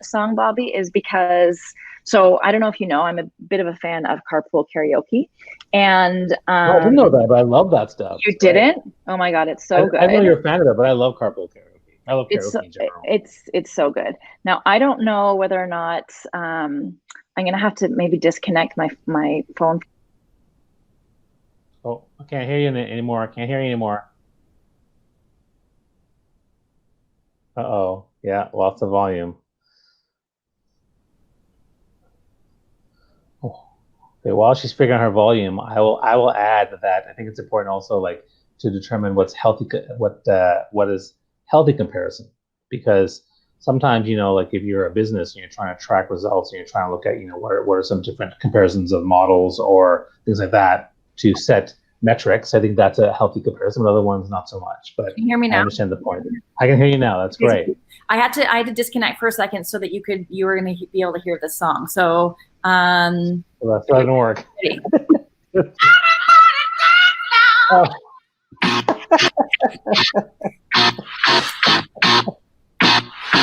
Speaker 2: song, Bobby, is because. So I don't know if you know, I'm a bit of a fan of carpool karaoke, and
Speaker 1: No, I didn't know that, but I love that stuff.
Speaker 2: you
Speaker 1: It's great.
Speaker 2: didn't. Oh my God, it's so
Speaker 1: I know
Speaker 2: good.
Speaker 1: you're a fan of it, but I love carpool karaoke. I love
Speaker 2: It's
Speaker 1: karaoke in general.
Speaker 2: it's so good. Now I don't know whether or not I'm gonna have to maybe disconnect my phone.
Speaker 1: Oh, I can't hear you anymore. I can't hear you anymore. Uh-oh. Yeah, lots of volume. Oh. Okay, while she's figuring out her volume, I will add that I think it's important also like to determine what's healthy, what is healthy comparison, because sometimes like if you're a business and you're trying to track results and you're trying to look at what are some different comparisons of models or things like that to set metrics. I think that's a healthy comparison, but other ones not so much. But
Speaker 2: Can you hear me
Speaker 1: I
Speaker 2: now?
Speaker 1: understand the point. I can hear you now. That's great.
Speaker 2: I had to disconnect for a second so that you were going to be able to hear this song. So
Speaker 1: Well, that doesn't work. Oh.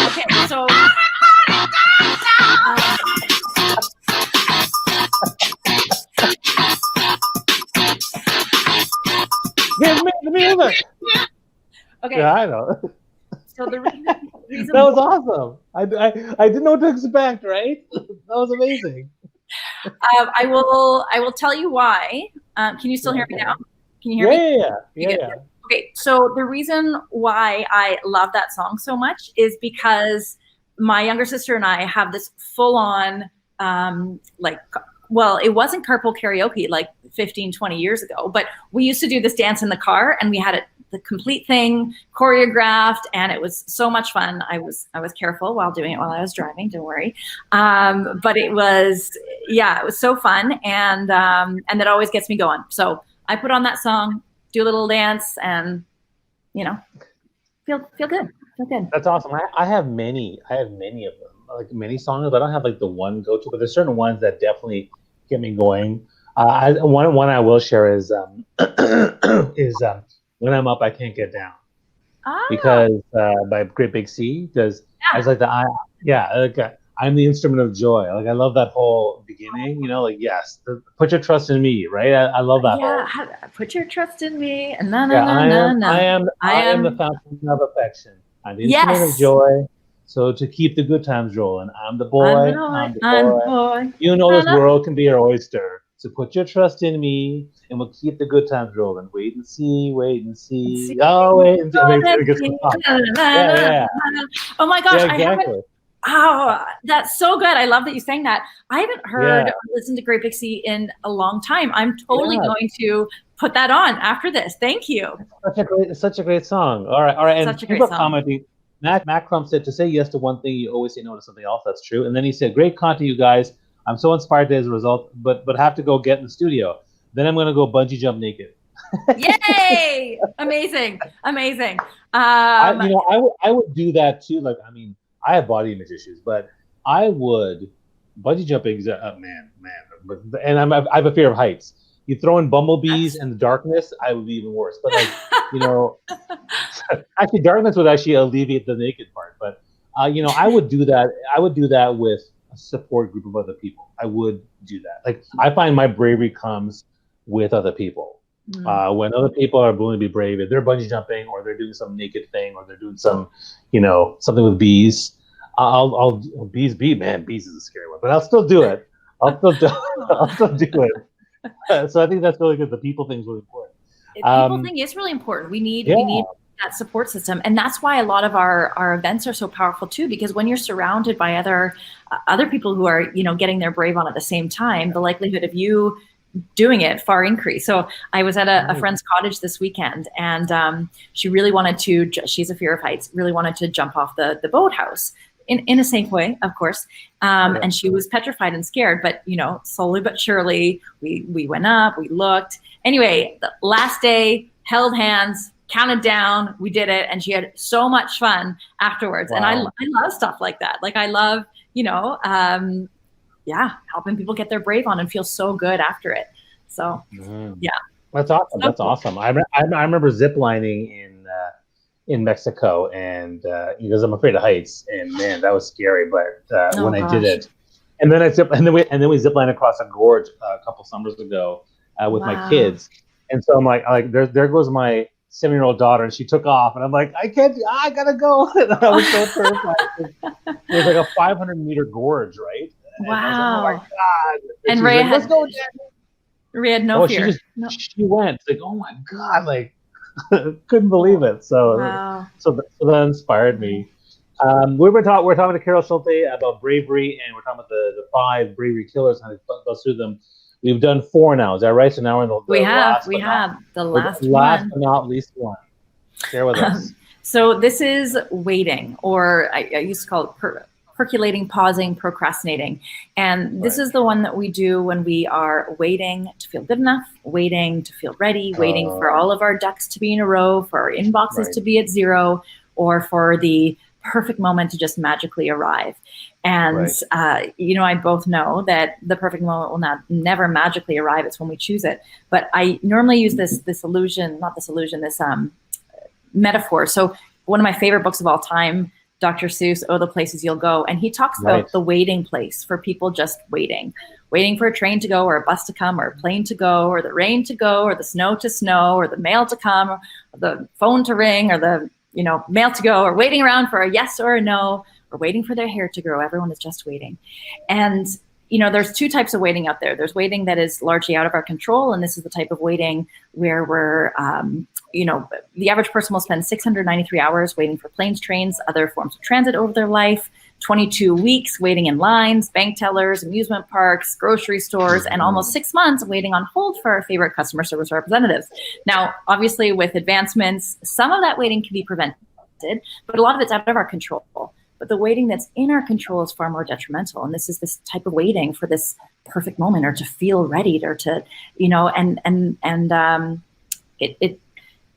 Speaker 2: Okay, so
Speaker 1: Give me the music.
Speaker 2: okay.
Speaker 1: Yeah, I know.
Speaker 2: So the reason
Speaker 1: That was awesome. I didn't know what to expect. Right? That was amazing.
Speaker 2: I will tell you why. Can you still hear me now? Can you hear me?
Speaker 1: Yeah.
Speaker 2: Okay, so the reason why I love that song so much is because my younger sister and I have this full on, well, it wasn't carpool karaoke like 15, 20 years ago, but we used to do this dance in the car and we had it, the complete thing choreographed, and it was so much fun. I was careful while doing it while I was driving, don't worry. But it was so fun, and that always gets me going. So I put on that song, do a little dance, and feel good. Feel good.
Speaker 1: That's awesome. I have many. I have many of them, like many songs, but I don't have like the one go to. But there's certain ones that definitely get me going. One I will share is is When I'm Up I Can't Get Down, because by Great Big Sea, because I was like I'm the instrument of joy. Like I love that whole beginning. Like yes, put your trust in me, right? I love that whole.
Speaker 2: Put your trust in me, and na na
Speaker 1: Yeah,
Speaker 2: na na na.
Speaker 1: I am the fountain of affection. I'm the instrument of
Speaker 2: Yes.
Speaker 1: joy. So to keep the good times rolling, I'm the boy. I'm the
Speaker 2: I'm the
Speaker 1: boy.
Speaker 2: boy.
Speaker 1: This world can be our oyster. So put your trust in me, and we'll keep the good times rolling. Wait and see, wait and see. Oh, wait and see. I mean, it gets yeah.
Speaker 2: Oh my gosh,
Speaker 1: Yeah,
Speaker 2: I haven't.
Speaker 1: exactly.
Speaker 2: Oh, that's so good. I love that you sang that. I haven't heard or listened to Great Big Sea in a long time. I'm totally going to put that on after this. Thank you.
Speaker 1: It's such a great song. All right. And
Speaker 2: such a great song.
Speaker 1: Commenting. Mac Crump said, to say yes to one thing, you always say no to something else. That's true. And then he said, great content, you guys. I'm so inspired as a result, but have to go get in the studio. Then I'm going to go bungee jump naked.
Speaker 2: Yay! Amazing.
Speaker 1: I would do that too. Like, I mean, I have body image issues, but I would bungee jumping. Man, and I have a fear of heights. You throw in bumblebees and the darkness, I would be even worse. But like, actually, darkness would actually alleviate the naked part. But I would do that. I would do that with a support group of other people. I would do that. Like, I find my bravery comes with other people. When other people are willing to be brave, if they're bungee jumping or they're doing some naked thing or they're doing some, something with bees, bees is a scary one, but I'll still do it. I'll still do it. So I think that's really good. The people thing is really important.
Speaker 2: The people thing is really important. We need that support system, and that's why a lot of our events are so powerful too. Because when you're surrounded by other people who are getting their brave on at the same time, the likelihood of you doing it far increase. So I was at a friend's cottage this weekend, and she really wanted to. She's a fear of heights. Really wanted to jump off the boathouse. In a safe way, of course. And she was petrified and scared, but slowly but surely we went up, we looked. Anyway, the last day, held hands,
Speaker 3: counted down, we did it, and she had so much fun afterwards.
Speaker 1: Wow.
Speaker 3: And I love stuff like that. Like I love, helping people get their Brave on and feel so good after it. So yeah.
Speaker 1: That's awesome.
Speaker 3: So
Speaker 1: That's
Speaker 3: cool.
Speaker 1: awesome. I remember ziplining in Mexico, and because I'm afraid of heights, and man, that was scary. But when I did it, and then we ziplined across a gorge a couple summers ago with my kids, and so I'm like there goes my 7-year-old daughter, and she took off, and I'm like, I gotta go. And I was so terrified. It was like a 500-meter gorge, right? And
Speaker 3: wow.
Speaker 1: I was like, oh my God!
Speaker 3: And Ray
Speaker 1: like, let's go, Dad.
Speaker 3: Ray had no fear.
Speaker 1: She went like, oh my God, like couldn't believe it. So so that inspired me. We're talking to Carol Schulte about bravery, and we're talking about the 5 bravery killers, how to go through them. We've done 4 now. Is that right? So now we're in the last but not least one. Share with us.
Speaker 3: So this is waiting, or I used to call it percolating, pausing, procrastinating. And this is the one that we do when we are waiting to feel good enough, waiting to feel ready, waiting for all of our ducks to be in a row, for our inboxes to be at 0, or for the perfect moment to just magically arrive. And, I both know that the perfect moment will never magically arrive. It's when we choose it. But I normally use this metaphor. So one of my favorite books of all time, Dr. Seuss, Oh, the Places You'll Go. And he talks about the waiting place for people just waiting for a train to go, or a bus to come, or a plane to go, or the rain to go, or the snow to snow, or the mail to come, or the phone to ring, or the mail to go, or waiting around for a yes or a no, or waiting for their hair to grow. Everyone is just waiting. And there's 2 types of waiting out there. There's waiting that is largely out of our control. And this is the type of waiting where we're, the average person will spend 693 hours waiting for planes, trains, other forms of transit over their life, 22 weeks waiting in lines, bank tellers, amusement parks, grocery stores, and almost 6 months waiting on hold for our favorite customer service representatives. Now, obviously, with advancements, some of that waiting can be prevented, but a lot of it's out of our control. But the waiting that's in our control is far more detrimental. And this is this type of waiting for this perfect moment, or to feel ready, or to,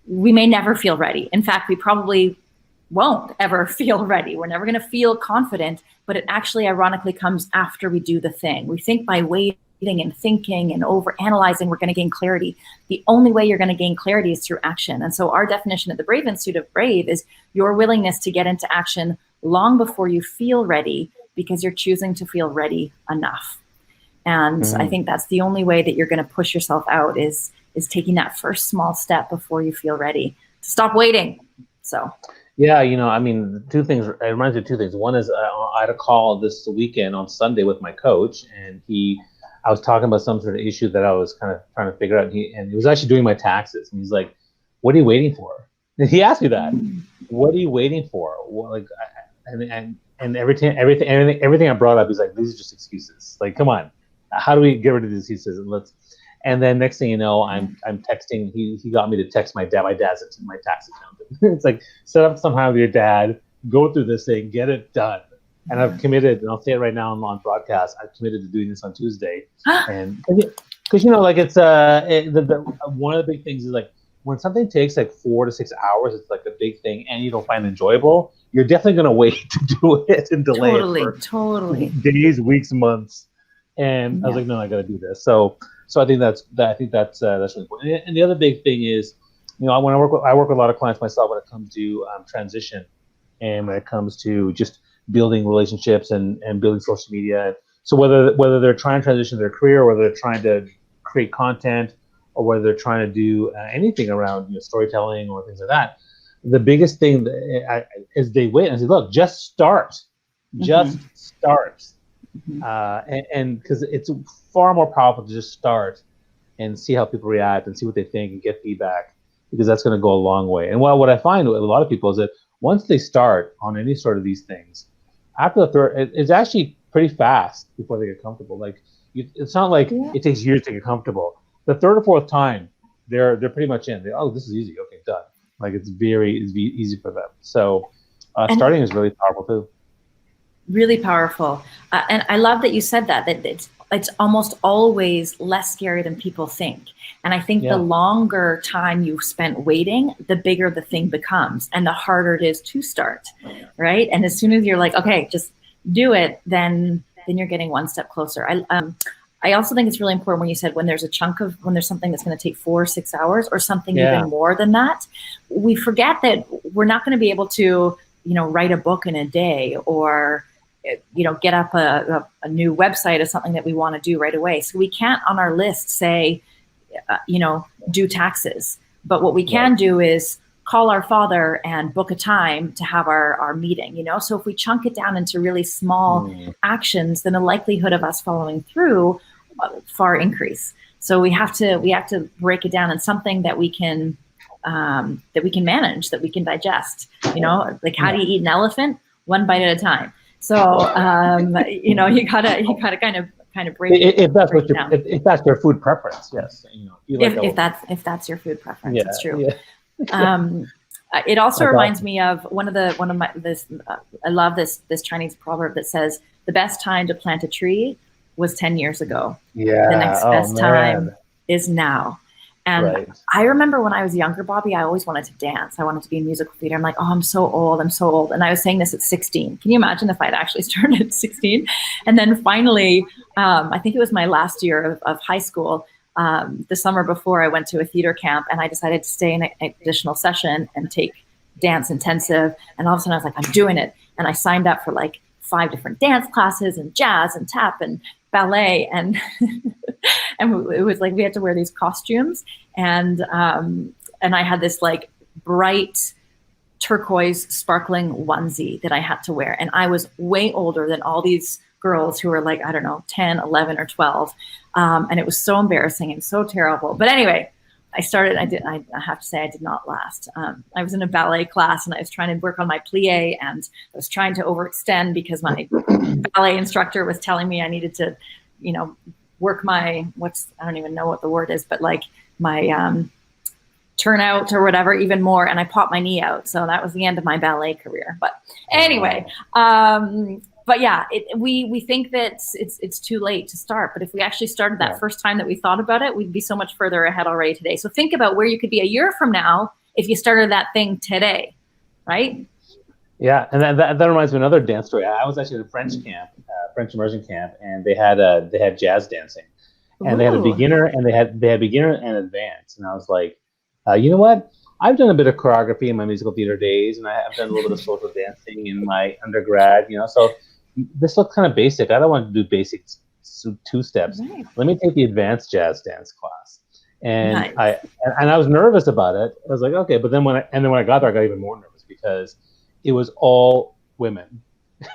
Speaker 3: we may never feel ready. In fact, we probably won't ever feel ready. We're never going to feel confident, but it actually ironically comes after we do the thing. We think by waiting and thinking and over analyzing, we're going to gain clarity. The only way you're going to gain clarity is through action. And so our definition at the Brave Institute of Brave is your willingness to get into action long before you feel ready, because you're choosing to feel ready enough. And I think that's the only way that you're going to push yourself out is taking that first small step before you feel ready to stop waiting. So
Speaker 1: yeah, 2 things. It reminds me of 2 things. One is I had a call this weekend on Sunday with my coach, and I was talking about some sort of issue that I was kind of trying to figure out. And he was actually doing my taxes, and he's like, "What are you waiting for?" And he asked me that. What are you waiting for? Well, and everything I brought up, he's like, "These are just excuses. Like, come on, how do we get rid of these excuses?" And then next thing you know, I'm texting. He got me to text my dad. My dad's my tax accountant. It's like, set up somehow with your dad, go through this thing, get it done. And I've committed, and I'll say it right now on broadcast, I've committed to doing this on Tuesday. And because it's one of the big things is like, when something takes like 4 to 6 hours, it's like a big thing, and you don't find it enjoyable, you're definitely going to wait to do it and delay it for days, weeks, months. And I was like, no, I got to do this. So I think that's really important. And the other big thing is, when I work with a lot of clients myself when it comes to transition, and when it comes to just building relationships and building social media. So whether they're trying to transition their career, or whether they're trying to create content, or whether they're trying to do anything around storytelling or things like that, the biggest thing is they wait and say, look, just start. And because it's far more powerful to just start and see how people react and see what they think and get feedback, because that's going to go a long way. And what I find with a lot of people is that once they start on any sort of these things, after the third, it's actually pretty fast before they get comfortable. Like, it's not like it takes years to get comfortable. The 3rd or 4th time, they're pretty much in. This is easy. Okay, done. Like, it's very easy for them. So starting is really powerful too.
Speaker 3: Really powerful. And I love that you said that it's it's almost always less scary than people think. And I think the longer time you've spent waiting, the bigger the thing becomes and the harder it is to start, right? And as soon as you're like, okay, just do it, then you're getting one step closer. I also think it's really important when you said when there's something that's going to take 4 or 6 hours or something even more than that, we forget that we're not going to be able to, write a book in a day or, get up a new website or something that we want to do right away. So we can't on our list say, do taxes. But what we can do is call our father and book a time to have our meeting, So if we chunk it down into really small actions, then the likelihood of us following through far increase. So we have to break it down in something that we can manage, that we can digest, like how do you eat an elephant? One bite at a time. So, you gotta kind of break it.
Speaker 1: If that's your food preference, yes.
Speaker 3: If that's your food preference, it's true. Yeah. It also reminds me of I love this Chinese proverb that says the best time to plant a tree was 10 years ago.
Speaker 1: Yeah.
Speaker 3: The next best time is now. And I remember when I was younger, Bobby, I always wanted to dance. I wanted to be in musical theater. I'm like, oh, I'm so old. And I was saying this at 16. Can you imagine if I'd actually started at 16? And then finally, I think it was my last year of high school, the summer before, I went to a theater camp and I decided to stay in an additional session and take dance intensive. And all of a sudden I was like, I'm doing it. And I signed up for like 5 different dance classes and jazz and tap and ballet. And and it was like we had to wear these costumes. And I had this like bright turquoise sparkling onesie that I had to wear. And I was way older than all these girls who were like, I don't know, 10, 11 or 12. And it was so embarrassing and so terrible. But anyway, I have to say I did not last. I was in a ballet class and I was trying to work on my plie and I was trying to overextend because my ballet instructor was telling me I needed to, work my, I don't even know what the word is, but like my turnout or whatever even more. And I popped my knee out. So that was the end of my ballet career. But anyway, but yeah, we think that it's too late to start. But if we actually started that first time that we thought about it, we'd be so much further ahead already today. So think about where you could be a year from now if you started that thing today, right?
Speaker 1: Yeah, and that reminds me of another dance story. I was actually at a French camp, French immersion camp, and they had jazz dancing, and they had a beginner and they had beginner and advanced. And I was like, you know what? I've done a bit of choreography in my musical theater days, and I've done a little bit of social dancing in my undergrad. So this looks kind of basic. I don't want to do basic 2 steps. Nice. Let me take the advanced jazz dance class. And nice. I was nervous about it. I was like, okay, but then when I got there, I got even more nervous because it was all women.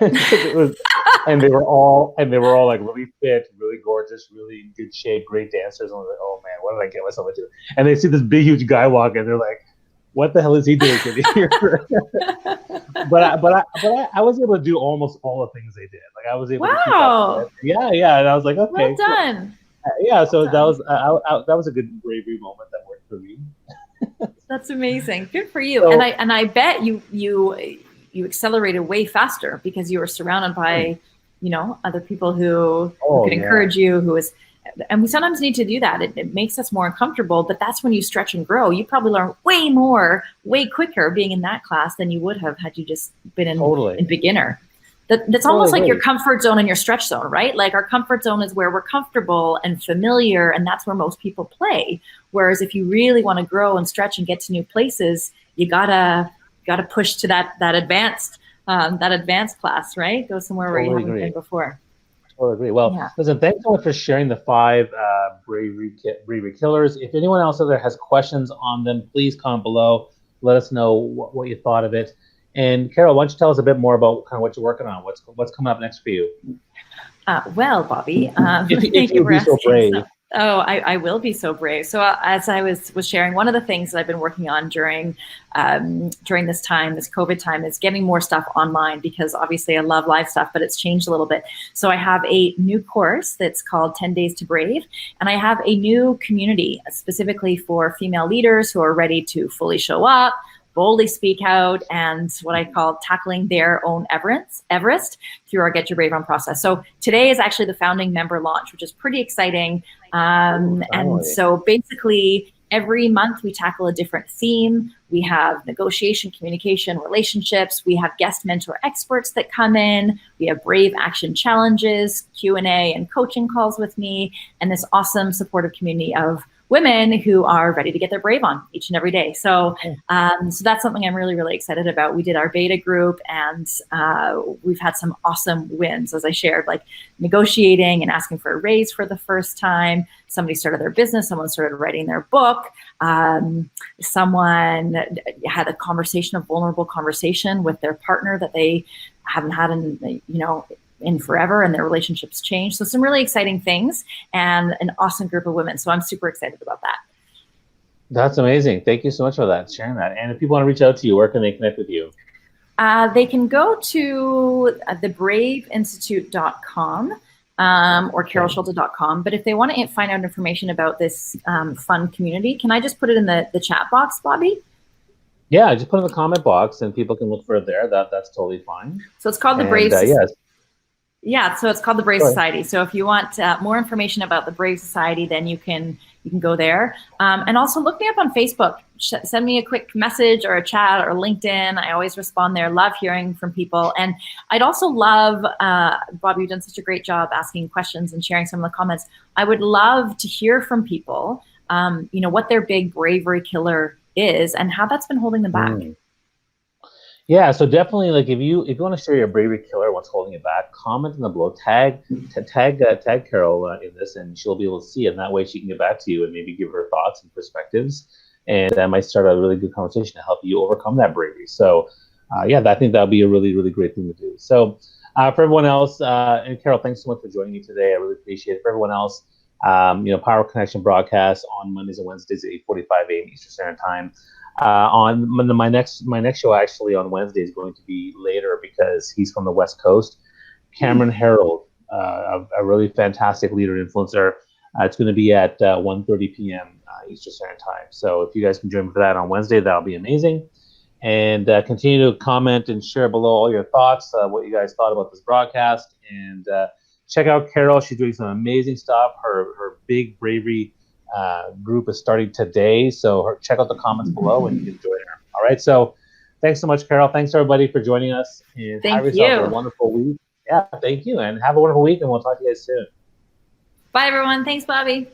Speaker 1: And they were all like really fit, really gorgeous, really in good shape, great dancers. And I was like, oh man, what did I get myself into? And they see this big, huge guy walk in, they're like, what the hell is he doing here? but I was able to do almost all the things they did. Like I was able to keep up with it. Yeah. And I was like, okay,
Speaker 3: well done.
Speaker 1: Cool. So that was a good bravery moment that worked for me.
Speaker 3: That's amazing. Good for you. So, and I bet you accelerated way faster because you were surrounded by, other people who could encourage you, and we sometimes need to do that. It makes us more uncomfortable, but that's when you stretch and grow. You probably learn way more, way quicker being in that class than you would have had you just been in beginner. That's almost like your comfort zone and your stretch zone, right? Like our comfort zone is where we're comfortable and familiar, and that's where most people play. Whereas if you really want to grow and stretch and get to new places, you gotta push to that advanced class, right? Go somewhere where you haven't been before.
Speaker 1: Totally agree. Well, listen, thanks so much for sharing the 5 bravery killers. If anyone else out there has questions on them, please comment below. Let us know what you thought of it. And Carol, why don't you tell us a bit more about kind of what you're working on? What's coming up next for you?
Speaker 3: Well, Bobby,
Speaker 1: thank you for asking. So brave.
Speaker 3: I will be so brave. So as I was sharing, one of the things that I've been working on during this time, this COVID time, is getting more stuff online because obviously I love live stuff, but it's changed a little bit. So I have a new course that's called 10 Days to Brave, and I have a new community specifically for female leaders who are ready to fully show up, boldly speak out and what I call tackling their own Everest through our Get Your Brave On process. So today is actually the founding member launch, which is pretty exciting. And so basically every month we tackle a different theme. We have negotiation, communication, relationships. We have guest mentor experts that come in. We have Brave Action challenges, Q&A and coaching calls with me, and this awesome supportive community of women who are ready to get their brave on each and every day. So, so that's something I'm really, really excited about. We did our beta group, and we've had some awesome wins, as I shared, like negotiating and asking for a raise for the first time. Somebody started their business. Someone started writing their book. Someone had a vulnerable conversation with their partner that they haven't had in forever, and their relationships change. So some really exciting things and an awesome group of women. So I'm super excited about that.
Speaker 1: That's amazing. Thank you so much for that, sharing that. And if people want to reach out to you, where can they connect with you?
Speaker 3: They can go to thebraveinstitute.com or carolschulte.com. But if they want to find out information about this fun community, can I just put it in the chat box, Bobby?
Speaker 1: Yeah, just put it in the comment box and people can look for it there. That's totally fine.
Speaker 3: So it's called the Brave Society. Yeah, so it's called the Brave Society. So if you want more information about the Brave Society, then you can go there. And also look me up on Facebook. Send me a quick message or a chat or LinkedIn. I always respond there. Love hearing from people. And I'd also love, Bob, you've done such a great job asking questions and sharing some of the comments. I would love to hear from people, what their big bravery killer is and how that's been holding them back.
Speaker 1: Yeah, so definitely, like if you want to share your bravery killer, what's holding you back, comment in the below, tag Carol in this, and she'll be able to see it. And that way, she can get back to you and maybe give her thoughts and perspectives, and that might start a really good conversation to help you overcome that bravery. So, I think that'll be a really, really great thing to do. So, for everyone else, and Carol, thanks so much for joining me today. I really appreciate it. For everyone else, Power Connection broadcast on Mondays and Wednesdays at 8:45 a.m. Eastern Standard Time. On my next show actually on Wednesday is going to be later because he's from the West Coast. Cameron Harold, a really fantastic leader and influencer. It's going to be at 1:30 p.m. Eastern Standard Time. So if you guys can join me for that on Wednesday, that'll be amazing. And continue to comment and share below all your thoughts, what you guys thought about this broadcast. And check out Carol. She's doing some amazing stuff. Her big bravery group is starting today, so check out the comments below and you can join her. All right, so thanks so much, Carol. Thanks everybody for joining us, and have yourself a wonderful week. Yeah, thank you, and have a wonderful week, and we'll talk to you guys soon.
Speaker 3: Bye everyone. Thanks, Bobby.